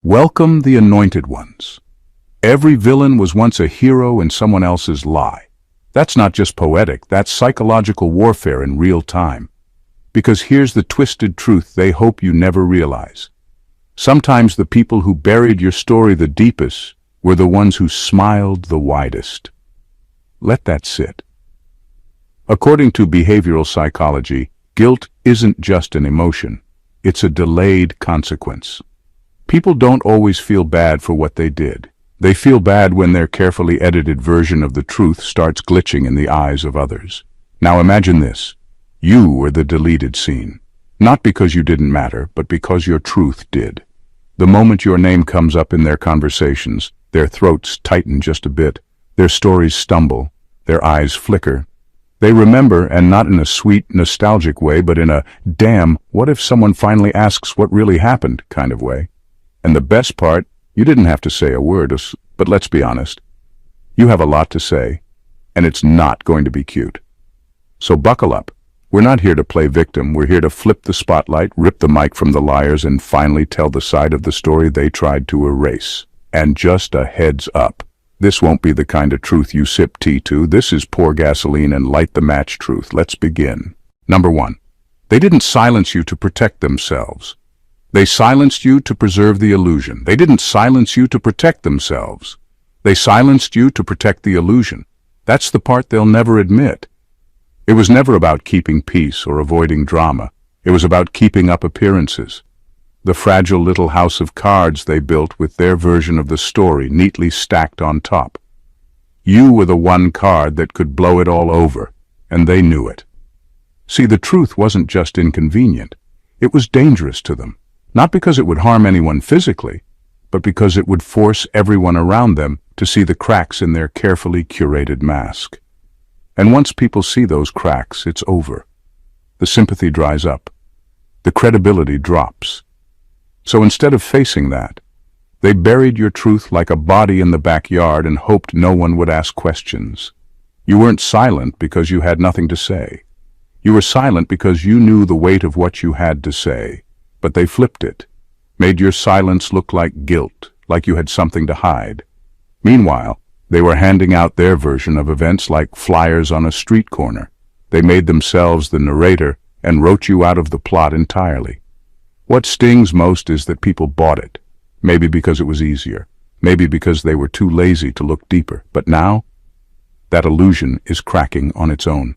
Welcome the anointed ones. Every villain was once a hero in someone else's lie. That's not just poetic, that's psychological warfare in real time. Because here's the twisted truth they hope you never realize. Sometimes the people who buried your story the deepest were the ones who smiled the widest. Let that sit. According to behavioral psychology, guilt isn't just an emotion, it's a delayed consequence. People don't always feel bad for what they did. They feel bad when their carefully edited version of the truth starts glitching in the eyes of others. Now imagine this. You were the deleted scene. Not because you didn't matter, but because your truth did. The moment your name comes up in their conversations, their throats tighten just a bit, their stories stumble, their eyes flicker. They remember, and not in a sweet, nostalgic way, but in a, damn, what if someone finally asks what really happened kind of way. And the best part, you didn't have to say a word, but let's be honest. You have a lot to say, and it's not going to be cute. So buckle up. We're not here to play victim. We're here to flip the spotlight, rip the mic from the liars, and finally tell the side of the story they tried to erase. And just a heads up. This won't be the kind of truth you sip tea to. This is pour gasoline and light the match truth. Let's begin. Number 1. They didn't silence you to protect themselves. They silenced you to preserve the illusion. They didn't silence you to protect themselves. They silenced you to protect the illusion. That's the part they'll never admit. It was never about keeping peace or avoiding drama. It was about keeping up appearances. The fragile little house of cards they built with their version of the story neatly stacked on top. You were the one card that could blow it all over, and they knew it. See, the truth wasn't just inconvenient. It was dangerous to them. Not because it would harm anyone physically, but because it would force everyone around them to see the cracks in their carefully curated mask. And once people see those cracks, it's over. The sympathy dries up. The credibility drops. So instead of facing that, they buried your truth like a body in the backyard and hoped no one would ask questions. You weren't silent because you had nothing to say. You were silent because you knew the weight of what you had to say. But they flipped it, made your silence look like guilt, like you had something to hide. Meanwhile, they were handing out their version of events like flyers on a street corner. They made themselves the narrator and wrote you out of the plot entirely. What stings most is that people bought it, maybe because it was easier, maybe because they were too lazy to look deeper. But now, that illusion is cracking on its own.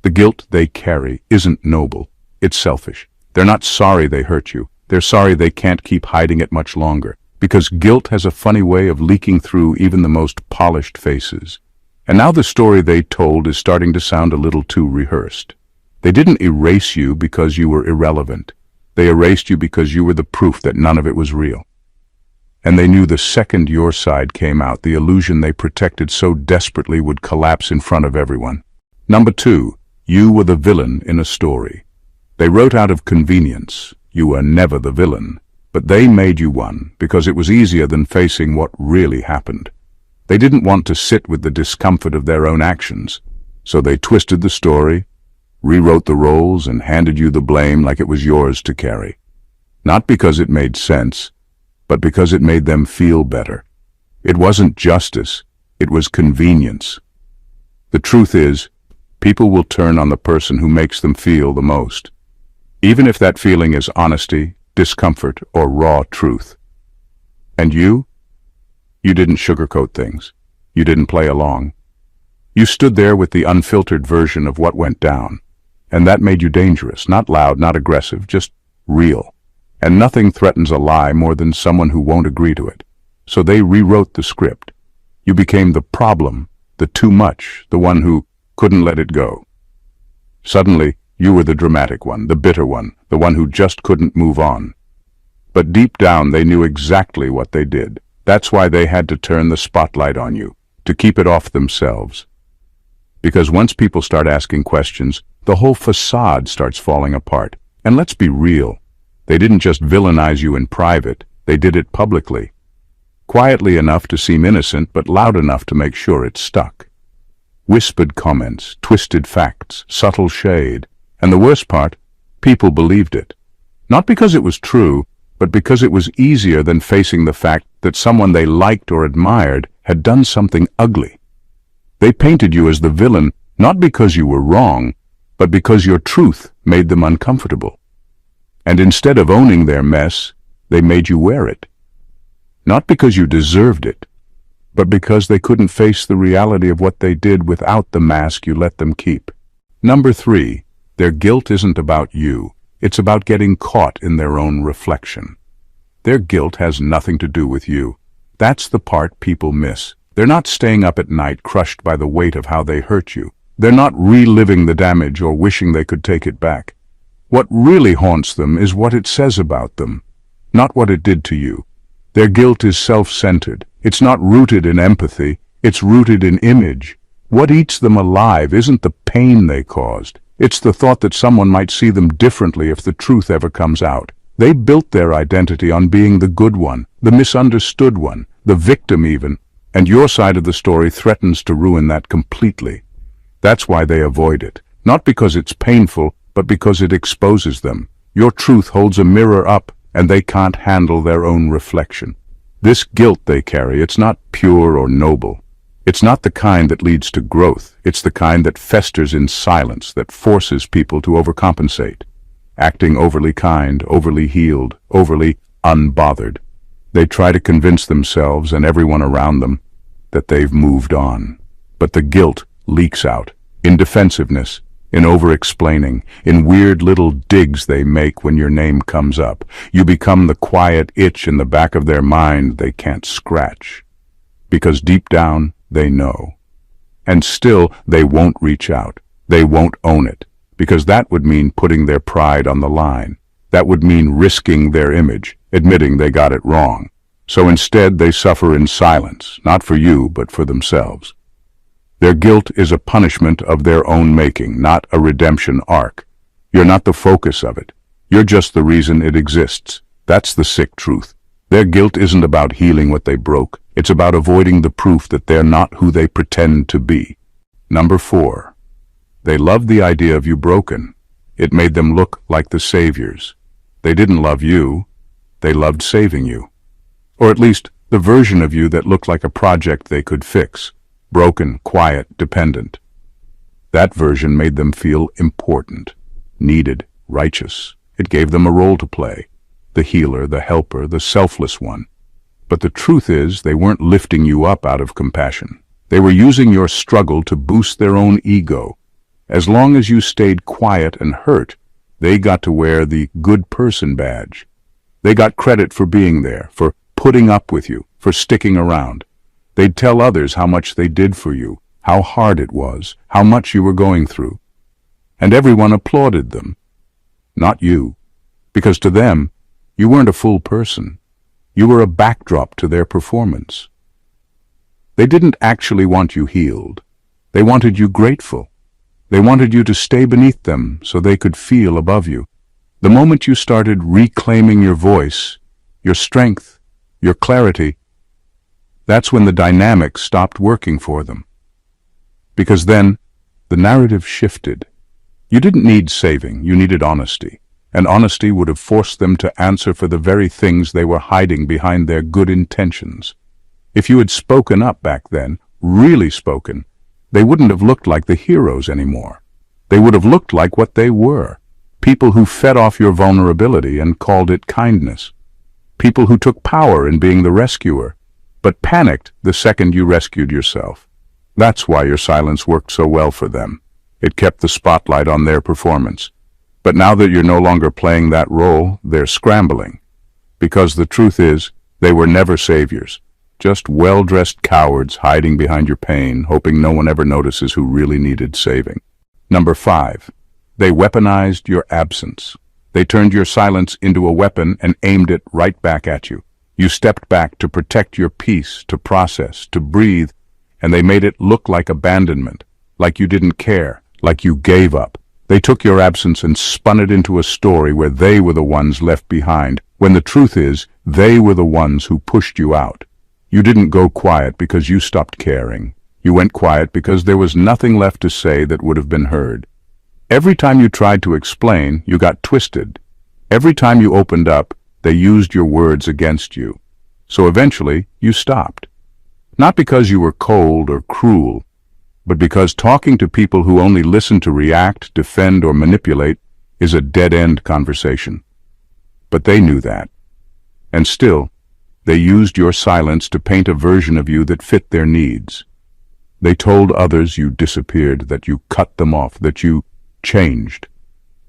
The guilt they carry isn't noble, it's selfish. They're not sorry they hurt you. They're sorry they can't keep hiding it much longer, because guilt has a funny way of leaking through even the most polished faces. And now the story they told is starting to sound a little too rehearsed. They didn't erase you because you were irrelevant. They erased you because you were the proof that none of it was real. And they knew the second your side came out, the illusion they protected so desperately would collapse in front of everyone. Number 2, you were the villain in a story. They wrote out of convenience. You were never the villain, but they made you one because it was easier than facing what really happened. They didn't want to sit with the discomfort of their own actions, so they twisted the story, rewrote the roles, and handed you the blame like it was yours to carry. Not because it made sense, but because it made them feel better. It wasn't justice, it was convenience. The truth is, people will turn on the person who makes them feel the most. Even if that feeling is honesty, discomfort, or raw truth. And you? You didn't sugarcoat things. You didn't play along. You stood there with the unfiltered version of what went down. And that made you dangerous, not loud, not aggressive, just real. And nothing threatens a lie more than someone who won't agree to it. So they rewrote the script. You became the problem, the too much, the one who couldn't let it go. Suddenly, you were the dramatic one, the bitter one, the one who just couldn't move on. But deep down they knew exactly what they did. That's why they had to turn the spotlight on you, to keep it off themselves. Because once people start asking questions, the whole facade starts falling apart. And let's be real, they didn't just villainize you in private, they did it publicly. Quietly enough to seem innocent, but loud enough to make sure it stuck. Whispered comments, twisted facts, subtle shade. And the worst part, people believed it. Not because it was true, but because it was easier than facing the fact that someone they liked or admired had done something ugly. They painted you as the villain, not because you were wrong, but because your truth made them uncomfortable. And instead of owning their mess, they made you wear it. Not because you deserved it, but because they couldn't face the reality of what they did without the mask you let them keep. Number 3, their guilt isn't about you. It's about getting caught in their own reflection. Their guilt has nothing to do with you. That's the part people miss. They're not staying up at night crushed by the weight of how they hurt you. They're not reliving the damage or wishing they could take it back. What really haunts them is what it says about them, not what it did to you. Their guilt is self-centered. It's not rooted in empathy. It's rooted in image. What eats them alive isn't the pain they caused. It's the thought that someone might see them differently if the truth ever comes out. They built their identity on being the good one, the misunderstood one, the victim even, and your side of the story threatens to ruin that completely. That's why they avoid it. Not because it's painful, but because it exposes them. Your truth holds a mirror up, and they can't handle their own reflection. This guilt they carry, it's not pure or noble. It's not the kind that leads to growth. It's the kind that festers in silence, that forces people to overcompensate, acting overly kind, overly healed, overly unbothered. They try to convince themselves and everyone around them that they've moved on. But the guilt leaks out, in defensiveness, in over-explaining, in weird little digs they make when your name comes up. You become the quiet itch in the back of their mind they can't scratch. Because deep down, they know. And still, they won't reach out. They won't own it. Because that would mean putting their pride on the line. That would mean risking their image, admitting they got it wrong. So instead, they suffer in silence, not for you, but for themselves. Their guilt is a punishment of their own making, not a redemption arc. You're not the focus of it. You're just the reason it exists. That's the sick truth. Their guilt isn't about healing what they broke. It's about avoiding the proof that they're not who they pretend to be. Number 4. They loved the idea of you broken. It made them look like the saviors. They didn't love you. They loved saving you. Or at least the version of you that looked like a project they could fix. Broken, quiet, dependent. That version made them feel important, needed, righteous. It gave them a role to play. The healer, the helper, the selfless one. But the truth is, they weren't lifting you up out of compassion. They were using your struggle to boost their own ego. As long as you stayed quiet and hurt, they got to wear the good person badge. They got credit for being there, for putting up with you, for sticking around. They'd tell others how much they did for you, how hard it was, how much you were going through. And everyone applauded them. Not you. Because to them, you weren't a full person. You were a backdrop to their performance. They didn't actually want you healed. They wanted you grateful. They wanted you to stay beneath them so they could feel above you. The moment you started reclaiming your voice, your strength, your clarity, that's when the dynamic stopped working for them. Because then, the narrative shifted. You didn't need saving, you needed honesty. And honesty would have forced them to answer for the very things they were hiding behind their good intentions. If you had spoken up back then, really spoken, they wouldn't have looked like the heroes anymore. They would have looked like what they were. People who fed off your vulnerability and called it kindness. People who took power in being the rescuer, but panicked the second you rescued yourself. That's why your silence worked so well for them. It kept the spotlight on their performance. But now that you're no longer playing that role, they're scrambling. Because the truth is, they were never saviors. Just well-dressed cowards hiding behind your pain, hoping no one ever notices who really needed saving. Number 5. They weaponized your absence. They turned your silence into a weapon and aimed it right back at you. You stepped back to protect your peace, to process, to breathe, and they made it look like abandonment, like you didn't care, like you gave up. They took your absence and spun it into a story where they were the ones left behind, when the truth is, they were the ones who pushed you out. You didn't go quiet because you stopped caring. You went quiet because there was nothing left to say that would have been heard. Every time you tried to explain, you got twisted. Every time you opened up, They used your words against you. So eventually, you stopped. Not because you were cold or cruel, but because talking to people who only listen to react, defend, or manipulate is a dead-end conversation. But they knew that. And still, they used your silence to paint a version of you that fit their needs. They told others you disappeared, that you cut them off, that you changed.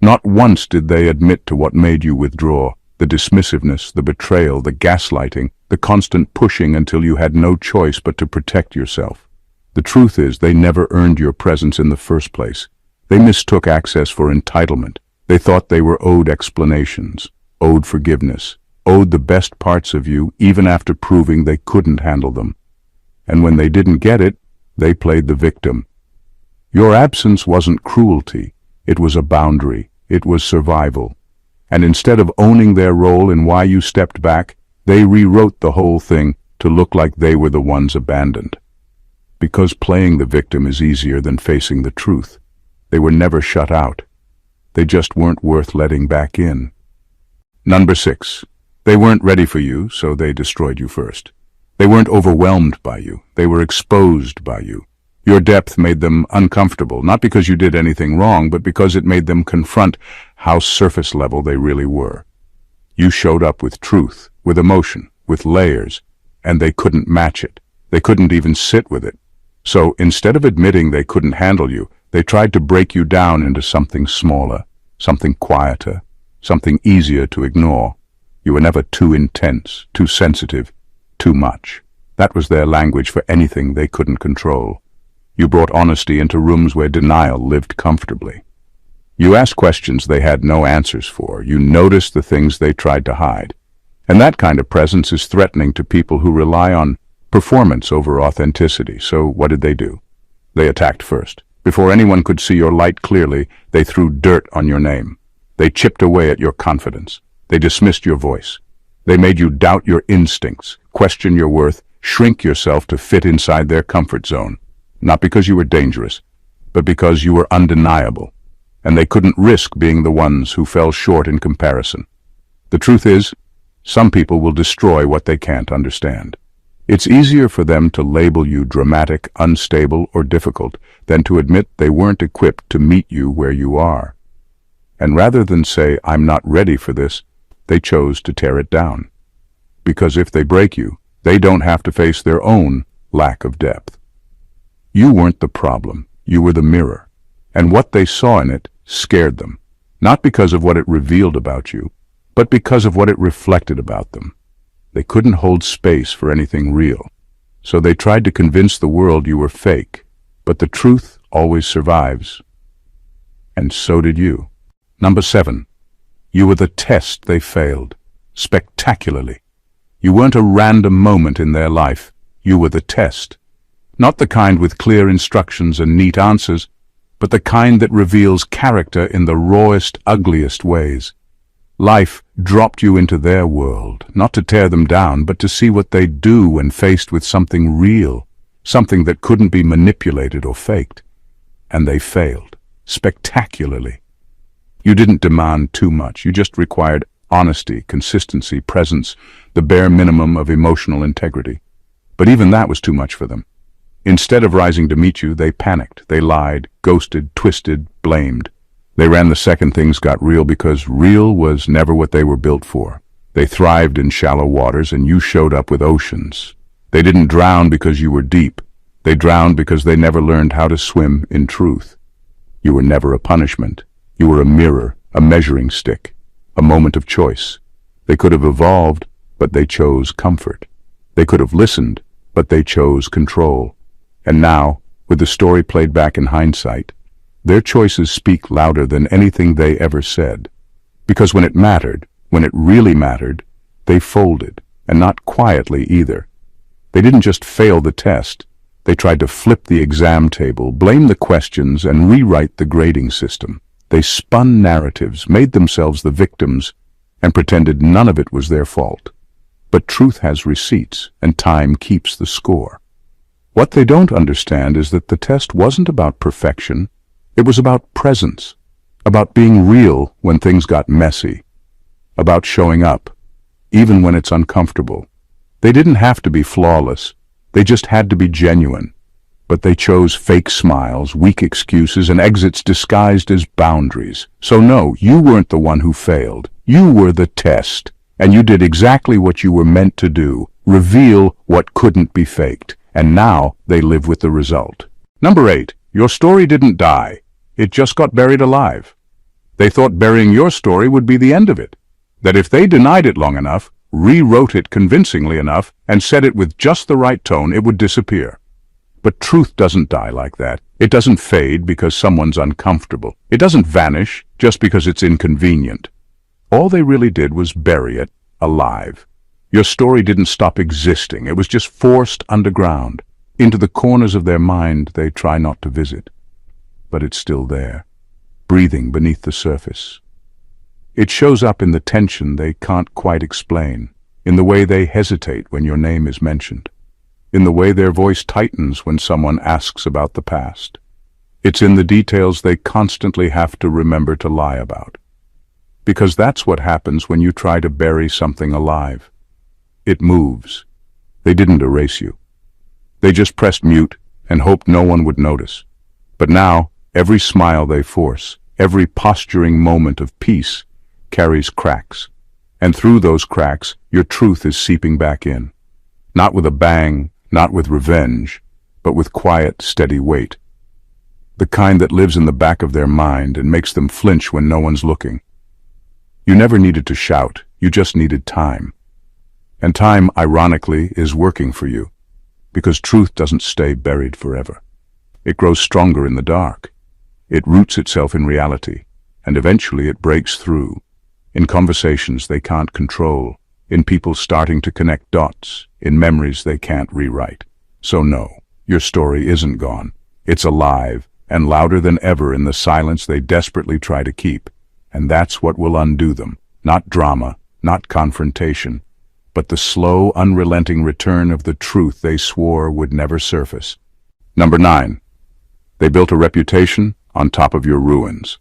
Not once did they admit to what made you withdraw, the dismissiveness, the betrayal, the gaslighting, the constant pushing until you had no choice but to protect yourself. The truth is, they never earned your presence in the first place. They mistook access for entitlement. They thought they were owed explanations, owed forgiveness, owed the best parts of you even after proving they couldn't handle them. And when they didn't get it, they played the victim. Your absence wasn't cruelty. It was a boundary. It was survival. And instead of owning their role in why you stepped back, they rewrote the whole thing to look like they were the ones abandoned. Because playing the victim is easier than facing the truth. They were never shut out. They just weren't worth letting back in. Number 6. They weren't ready for you, so they destroyed you first. They weren't overwhelmed by you. They were exposed by you. Your depth made them uncomfortable, not because you did anything wrong, but because it made them confront how surface level they really were. You showed up with truth, with emotion, with layers, and they couldn't match it. They couldn't even sit with it. So instead of admitting they couldn't handle you, they tried to break you down into something smaller, something quieter, something easier to ignore. You were never too intense, too sensitive, too much. That was their language for anything they couldn't control. You brought honesty into rooms where denial lived comfortably. You asked questions they had no answers for. You noticed the things they tried to hide. And that kind of presence is threatening to people who rely on performance over authenticity. So what did they do? They attacked first. Before anyone could see your light clearly, they threw dirt on your name. They chipped away at your confidence. They dismissed your voice. They made you doubt your instincts, question your worth, shrink yourself to fit inside their comfort zone. Not because you were dangerous, but because you were undeniable. And they couldn't risk being the ones who fell short in comparison. The truth is, some people will destroy what they can't understand. It's easier for them to label you dramatic, unstable, or difficult than to admit they weren't equipped to meet you where you are. And rather than say, "I'm not ready for this," they chose to tear it down. Because if they break you, they don't have to face their own lack of depth. You weren't the problem, you were the mirror. And what they saw in it scared them, not because of what it revealed about you, but because of what it reflected about them. They couldn't hold space for anything real, so they tried to convince the world you were fake, but the truth always survives. And so did you. Number 7. You were the test they failed, spectacularly. You weren't a random moment in their life, you were the test. Not the kind with clear instructions and neat answers, but the kind that reveals character in the rawest, ugliest ways. Life dropped you into their world, not to tear them down, but to see what they'd do when faced with something real, something that couldn't be manipulated or faked. And they failed, spectacularly. You didn't demand too much, you just required honesty, consistency, presence, the bare minimum of emotional integrity. But even that was too much for them. Instead of rising to meet you, they panicked, they lied, ghosted, twisted, blamed. They ran the second things got real because real was never what they were built for. They thrived in shallow waters and you showed up with oceans. They didn't drown because you were deep. They drowned because they never learned how to swim in truth. You were never a punishment. You were a mirror, a measuring stick, a moment of choice. They could have evolved, but they chose comfort. They could have listened, but they chose control. And now, with the story played back in hindsight, their choices speak louder than anything they ever said. Because when it mattered, when it really mattered, they folded, and not quietly either. They didn't just fail the test. They tried to flip the exam table, blame the questions, and rewrite the grading system. They spun narratives, made themselves the victims, and pretended none of it was their fault. But truth has receipts, and time keeps the score. What they don't understand is that the test wasn't about perfection. It was about presence, about being real when things got messy, about showing up, even when it's uncomfortable. They didn't have to be flawless. They just had to be genuine. But they chose fake smiles, weak excuses, and exits disguised as boundaries. So no, you weren't the one who failed. You were the test. And you did exactly what you were meant to do, reveal what couldn't be faked. And now they live with the result. Number 8, your story didn't die. It just got buried alive. They thought burying your story would be the end of it. That if they denied it long enough, rewrote it convincingly enough, and said it with just the right tone, it would disappear. But truth doesn't die like that. It doesn't fade because someone's uncomfortable. It doesn't vanish just because it's inconvenient. All they really did was bury it alive. Your story didn't stop existing. It was just forced underground, into the corners of their mind they try not to visit. But it's still there, breathing beneath the surface. It shows up in the tension they can't quite explain, in the way they hesitate when your name is mentioned, in the way their voice tightens when someone asks about the past. It's in the details they constantly have to remember to lie about. Because that's what happens when you try to bury something alive. It moves. They didn't erase you. They just pressed mute and hoped no one would notice. But now, every smile they force, every posturing moment of peace, carries cracks. And through those cracks, your truth is seeping back in. Not with a bang, not with revenge, but with quiet, steady weight. The kind that lives in the back of their mind and makes them flinch when no one's looking. You never needed to shout, you just needed time. And time, ironically, is working for you, because truth doesn't stay buried forever. It grows stronger in the dark. It roots itself in reality, and eventually it breaks through, in conversations they can't control, in people starting to connect dots, in memories they can't rewrite. So no, your story isn't gone. It's alive, and louder than ever in the silence they desperately try to keep. And that's what will undo them. Not drama, not confrontation, but the slow, unrelenting return of the truth they swore would never surface. Number 9. They built a reputation on top of your ruins.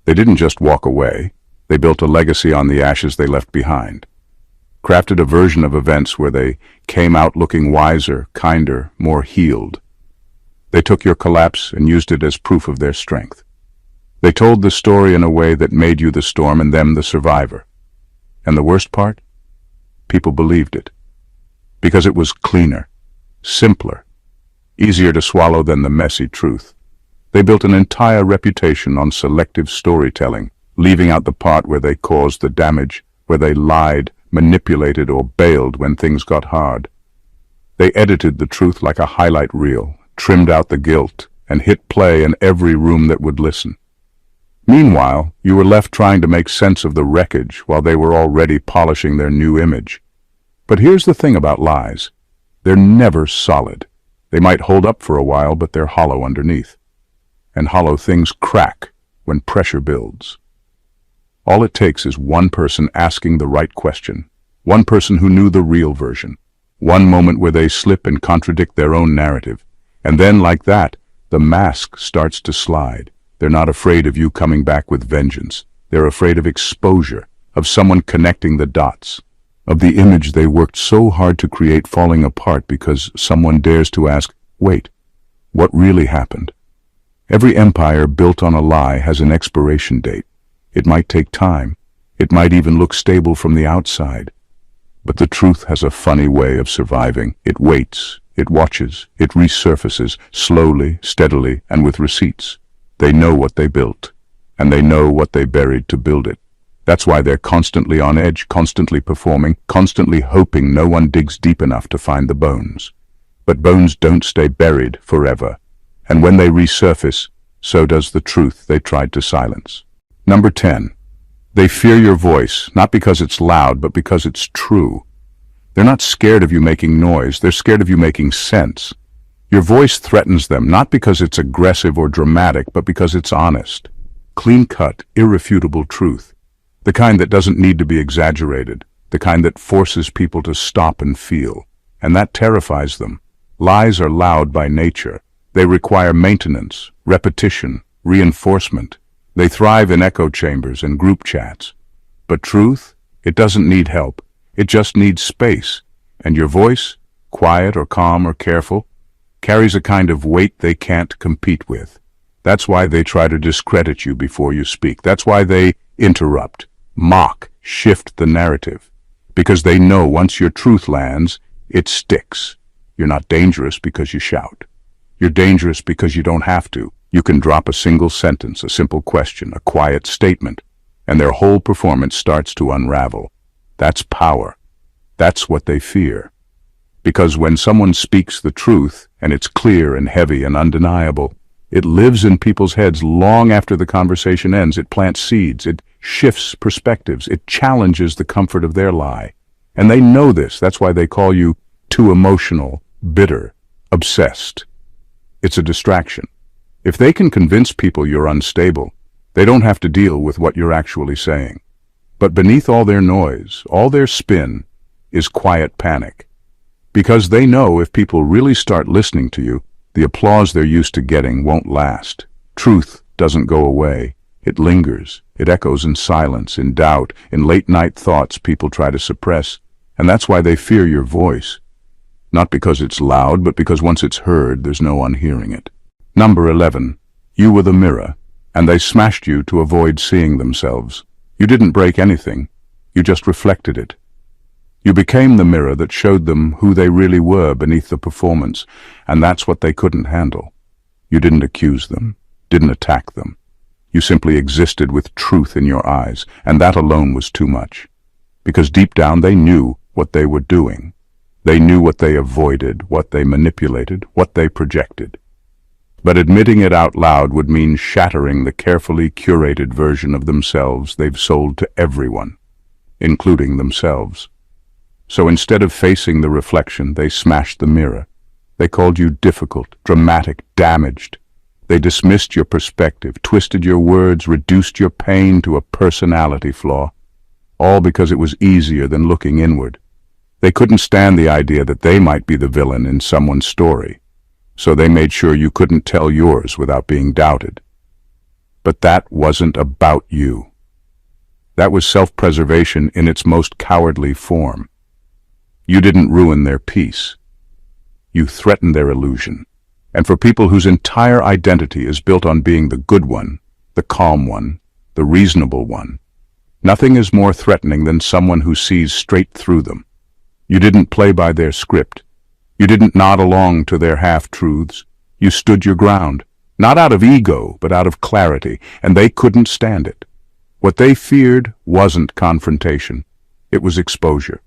They didn't just walk away. They built a legacy on the ashes they left behind. Crafted a version of events where they came out looking wiser, kinder, more healed. They took your collapse and used it as proof of their strength. They told the story in a way that made you the storm and them the survivor. And the worst part? People believed it. Because it was cleaner, simpler, easier to swallow than the messy truth. They built an entire reputation on selective storytelling, leaving out the part where they caused the damage, where they lied, manipulated, or bailed when things got hard. They edited the truth like a highlight reel, trimmed out the guilt, and hit play in every room that would listen. Meanwhile, you were left trying to make sense of the wreckage while they were already polishing their new image. But here's the thing about lies. They're never solid. They might hold up for a while, but they're hollow underneath. And hollow things crack when pressure builds. All it takes is one person asking the right question, one person who knew the real version, one moment where they slip and contradict their own narrative. And then, like that, the mask starts to slide. They're not afraid of you coming back with vengeance. They're afraid of exposure, of someone connecting the dots, of the image they worked so hard to create falling apart because someone dares to ask, wait, what really happened? Every empire built on a lie has an expiration date. It might take time. It might even look stable from the outside. But the truth has a funny way of surviving. It waits, it watches, it resurfaces, slowly, steadily, and with receipts. They know what they built, and they know what they buried to build it. That's why they're constantly on edge, constantly performing, constantly hoping no one digs deep enough to find the bones. But bones don't stay buried forever, and when they resurface, so does the truth they tried to silence. Number 10. They fear your voice, not because it's loud, but because it's true. They're not scared of you making noise, they're scared of you making sense. Your voice threatens them, not because it's aggressive or dramatic, but because it's honest. Clean-cut, irrefutable truth. The kind that doesn't need to be exaggerated. The kind that forces people to stop and feel. And that terrifies them. Lies are loud by nature. They require maintenance, repetition, reinforcement. They thrive in echo chambers and group chats. But truth, it doesn't need help. It just needs space. And your voice, quiet or calm or careful, carries a kind of weight they can't compete with. That's why they try to discredit you before you speak. That's why they interrupt, mock, shift the narrative. Because they know once your truth lands, it sticks. You're not dangerous because you shout. You're dangerous because you don't have to. You can drop a single sentence, a simple question, a quiet statement, and their whole performance starts to unravel. That's power. That's what they fear. Because when someone speaks the truth, and it's clear and heavy and undeniable, it lives in people's heads long after the conversation ends. It plants seeds, it shifts perspectives, it challenges the comfort of their lie. And they know this. That's why they call you too emotional, bitter, obsessed. It's a distraction. If they can convince people you're unstable, they don't have to deal with what you're actually saying. But beneath all their noise, all their spin, is quiet panic. Because they know if people really start listening to you, the applause they're used to getting won't last. Truth doesn't go away. It lingers. It echoes in silence, in doubt, in late-night thoughts people try to suppress. And that's why they fear your voice. Not because it's loud, but because once it's heard, there's no unhearing it. Number 11. You were the mirror, and they smashed you to avoid seeing themselves. You didn't break anything. You just reflected it. You became the mirror that showed them who they really were beneath the performance, and that's what they couldn't handle. You didn't accuse them, didn't attack them. You simply existed with truth in your eyes, and that alone was too much. Because deep down they knew what they were doing. They knew what they avoided, what they manipulated, what they projected. But admitting it out loud would mean shattering the carefully curated version of themselves they've sold to everyone, including themselves. So instead of facing the reflection, they smashed the mirror. They called you difficult, dramatic, damaged. They dismissed your perspective, twisted your words, reduced your pain to a personality flaw, all because it was easier than looking inward. They couldn't stand the idea that they might be the villain in someone's story, so they made sure you couldn't tell yours without being doubted. But that wasn't about you. That was self-preservation in its most cowardly form. You didn't ruin their peace. You threatened their illusion. And for people whose entire identity is built on being the good one, the calm one, the reasonable one, nothing is more threatening than someone who sees straight through them. You didn't play by their script. You didn't nod along to their half-truths. You stood your ground, not out of ego, but out of clarity, and they couldn't stand it. What they feared wasn't confrontation. It was exposure.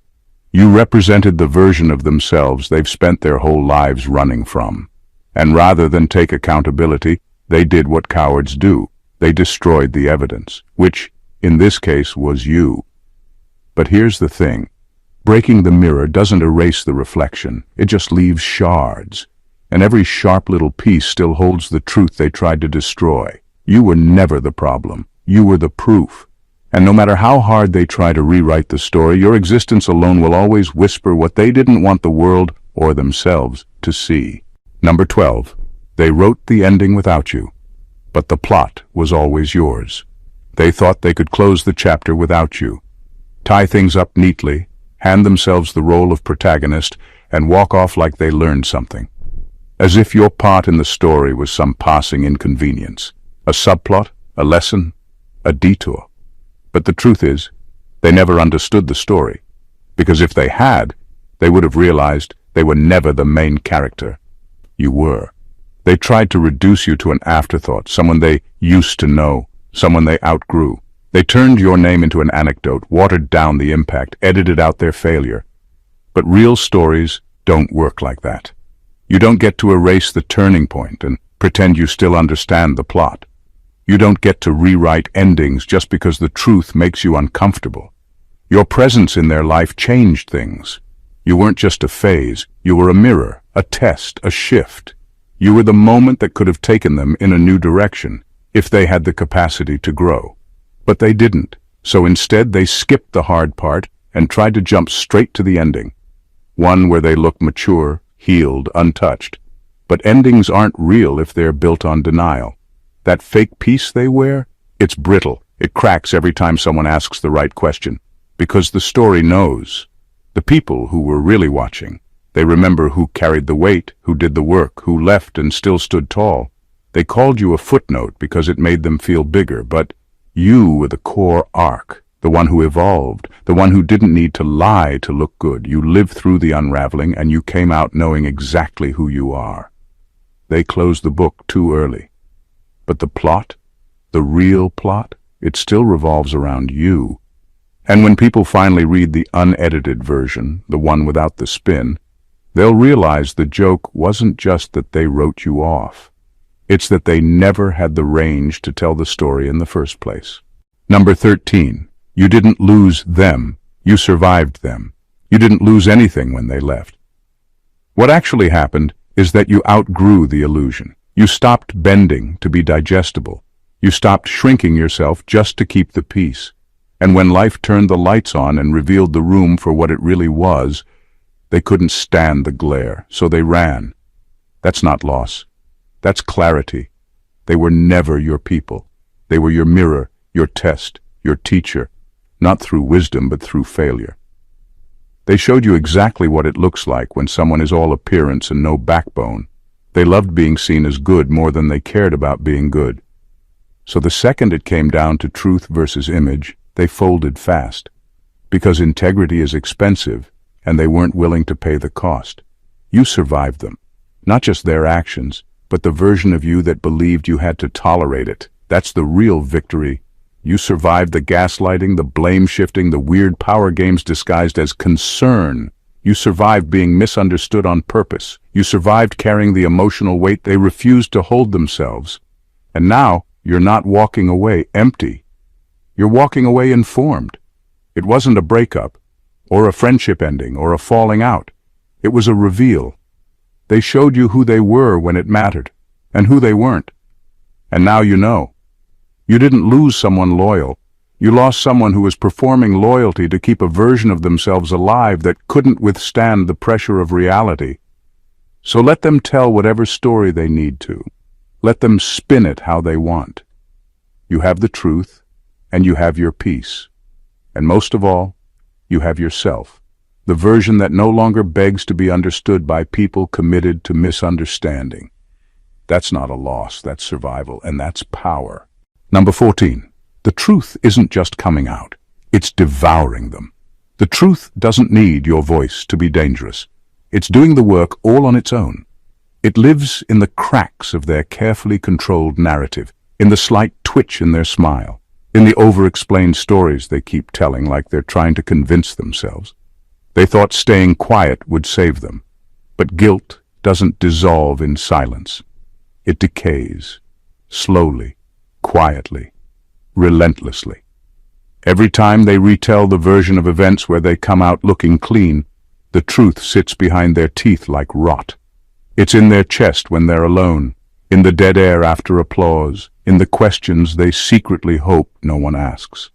You represented the version of themselves they've spent their whole lives running from. And rather than take accountability, they did what cowards do. They destroyed the evidence, which, in this case, was you. But here's the thing. Breaking the mirror doesn't erase the reflection. It just leaves shards. And every sharp little piece still holds the truth they tried to destroy. You were never the problem. You were the proof. And no matter how hard they try to rewrite the story, your existence alone will always whisper what they didn't want the world or themselves to see. Number 12. They wrote the ending without you, but the plot was always yours. They thought they could close the chapter without you, tie things up neatly, hand themselves the role of protagonist, and walk off like they learned something. As if your part in the story was some passing inconvenience, a subplot, a lesson, a detour. But the truth is, they never understood the story, because if they had, they would have realized they were never the main character. You were. They tried to reduce you to an afterthought, someone they used to know, someone they outgrew. They turned your name into an anecdote, watered down the impact, edited out their failure. But real stories don't work like that. You don't get to erase the turning point and pretend you still understand the plot. You don't get to rewrite endings just because the truth makes you uncomfortable. Your presence in their life changed things. You weren't just a phase, you were a mirror, a test, a shift. You were the moment that could have taken them in a new direction, if they had the capacity to grow. But they didn't, so instead they skipped the hard part and tried to jump straight to the ending. One where they look mature, healed, untouched. But endings aren't real if they're built on denial. That fake peace they wear, it's brittle. It cracks every time someone asks the right question. Because the story knows The people who were really watching. They remember who carried the weight, who did the work, who left and still stood tall. They called you a footnote because it made them feel bigger, but you were the core arc, the one who evolved, the one who didn't need to lie to look good. You lived through the unraveling and you came out knowing exactly who you are. They closed the book too early. But the plot, the real plot, it still revolves around you. And when people finally read the unedited version, the one without the spin, they'll realize the joke wasn't just that they wrote you off. It's that they never had the range to tell the story in the first place. Number 13. You didn't lose them. You survived them. You didn't lose anything when they left. What actually happened is that you outgrew the illusion. You stopped bending to be digestible. You stopped shrinking yourself just to keep the peace. And when life turned the lights on and revealed the room for what it really was, they couldn't stand the glare, so they ran. That's not loss. That's clarity. They were never your people. They were your mirror, your test, your teacher, not through wisdom but through failure. They showed you exactly what it looks like when someone is all appearance and no backbone. They loved being seen as good more than they cared about being good. So the second it came down to truth versus image, they folded fast. Because integrity is expensive, and they weren't willing to pay the cost. You survived them. Not just their actions, but the version of you that believed you had to tolerate it. That's the real victory. You survived the gaslighting, the blame-shifting, the weird power games disguised as concern. You survived being misunderstood on purpose. You survived carrying the emotional weight they refused to hold themselves. And now, you're not walking away empty. You're walking away informed. It wasn't a breakup, or a friendship ending, or a falling out. It was a reveal. They showed you who they were when it mattered, and who they weren't. And now you know. You didn't lose someone loyal. You lost someone who was performing loyalty to keep a version of themselves alive that couldn't withstand the pressure of reality. So let them tell whatever story they need to. Let them spin it how they want. You have the truth, and you have your peace. And most of all, you have yourself, the version that no longer begs to be understood by people committed to misunderstanding. That's not a loss, that's survival, and that's power. Number 14. The truth isn't just coming out, it's devouring them. The truth doesn't need your voice to be dangerous. It's doing the work all on its own. It lives in the cracks of their carefully controlled narrative, in the slight twitch in their smile, in the over-explained stories they keep telling like they're trying to convince themselves. They thought staying quiet would save them, but guilt doesn't dissolve in silence. It decays, slowly, quietly, relentlessly. Every time they retell the version of events where they come out looking clean, the truth sits behind their teeth like rot. It's in their chest when they're alone, in the dead air after applause, in the questions they secretly hope no one asks.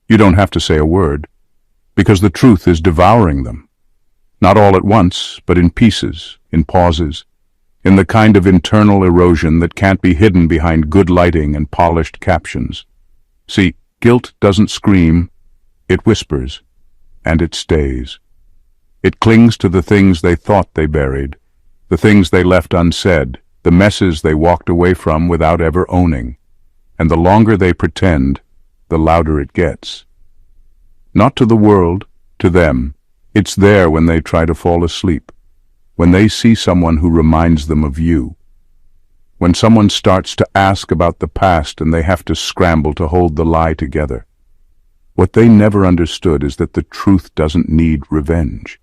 You don't have to say a word, because the truth is devouring them. Not all at once, but in pieces, in pauses, in the kind of internal erosion that can't be hidden behind good lighting and polished captions. See, guilt doesn't scream, it whispers, and it stays. It clings to the things they thought they buried, the things they left unsaid, the messes they walked away from without ever owning. And the longer they pretend, the louder it gets. Not to the world, to them. It's there when they try to fall asleep, when they see someone who reminds them of you, when someone starts to ask about the past and they have to scramble to hold the lie together. What they never understood is that the truth doesn't need revenge.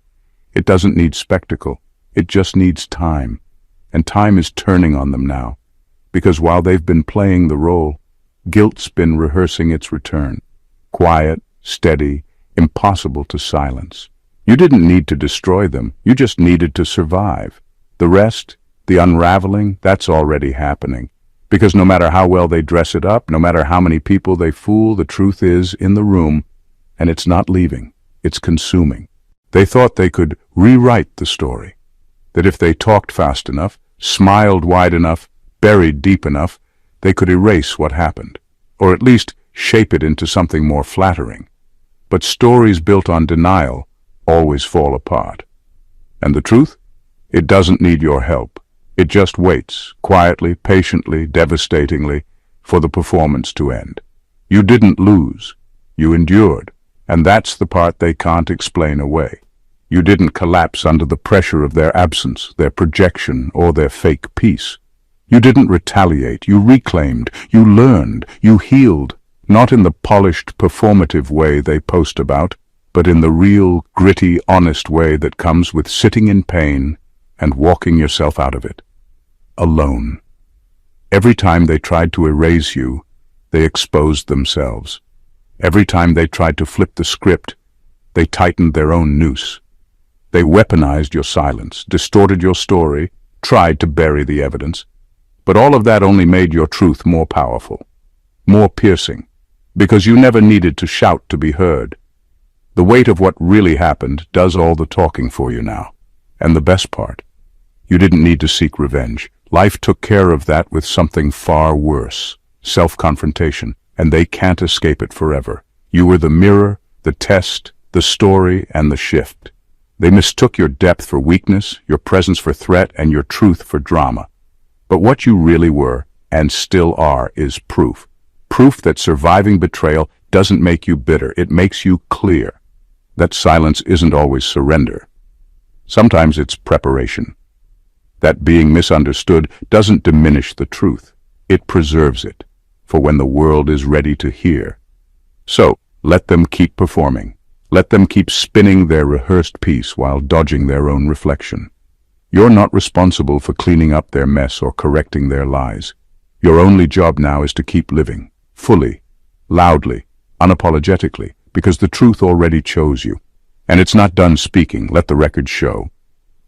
It doesn't need spectacle. It just needs time. And time is turning on them now, because while they've been playing the role, guilt's been rehearsing its return. Quiet, steady, impossible to silence. You didn't need to destroy them, you just needed to survive. The rest, the unraveling, that's already happening. Because no matter how well they dress it up, no matter how many people they fool, the truth is in the room, and it's not leaving, it's consuming. They thought they could rewrite the story. That if they talked fast enough, smiled wide enough, buried deep enough, they could erase what happened, or at least shape it into something more flattering. But stories built on denial, always fall apart. And the truth? It doesn't need your help. It just waits, quietly, patiently, devastatingly, for the performance to end. You didn't lose. You endured. And that's the part they can't explain away. You didn't collapse under the pressure of their absence, their projection, or their fake peace. You didn't retaliate. You reclaimed. You learned. You healed. Not in the polished, performative way they post about, but in the real, gritty, honest way that comes with sitting in pain and walking yourself out of it. Alone. Every time they tried to erase you, they exposed themselves. Every time they tried to flip the script, they tightened their own noose. They weaponized your silence, distorted your story, tried to bury the evidence. But all of that only made your truth more powerful, more piercing, because you never needed to shout to be heard. The weight of what really happened does all the talking for you now. And the best part, you didn't need to seek revenge. Life took care of that with something far worse, self-confrontation, and they can't escape it forever. You were the mirror, the test, the story, and the shift. They mistook your depth for weakness, your presence for threat, and your truth for drama. But what you really were, and still are, is proof. Proof that surviving betrayal doesn't make you bitter, it makes you clear. That silence isn't always surrender. Sometimes it's preparation. That being misunderstood doesn't diminish the truth. It preserves it, for when the world is ready to hear. So, let them keep performing. Let them keep spinning their rehearsed piece while dodging their own reflection. You're not responsible for cleaning up their mess or correcting their lies. Your only job now is to keep living, fully, loudly, unapologetically, because the truth already chose you. And it's not done speaking, let the record show.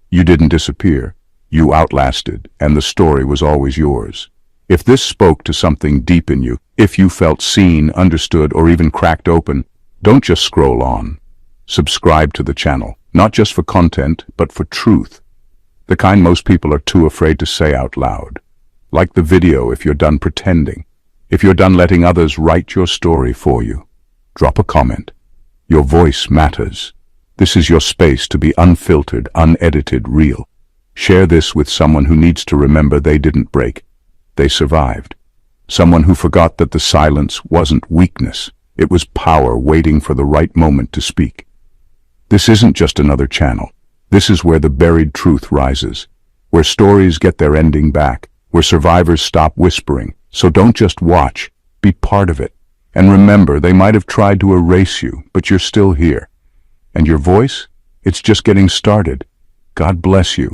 You didn't disappear. You outlasted, and the story was always yours. If this spoke to something deep in you, if you felt seen, understood, or even cracked open, don't just scroll on. Subscribe to the channel, not just for content, but for truth. The kind most people are too afraid to say out loud. Like the video if you're done pretending. If you're done letting others write your story for you. Drop a comment. Your voice matters. This is your space to be unfiltered, unedited, real. Share this with someone who needs to remember they didn't break. They survived. Someone who forgot that the silence wasn't weakness. It was power waiting for the right moment to speak. This isn't just another channel. This is where the buried truth rises. Where stories get their ending back. Where survivors stop whispering. So don't just watch. Be part of it. And remember, they might have tried to erase you, but you're still here. And your voice? It's just getting started. God bless you.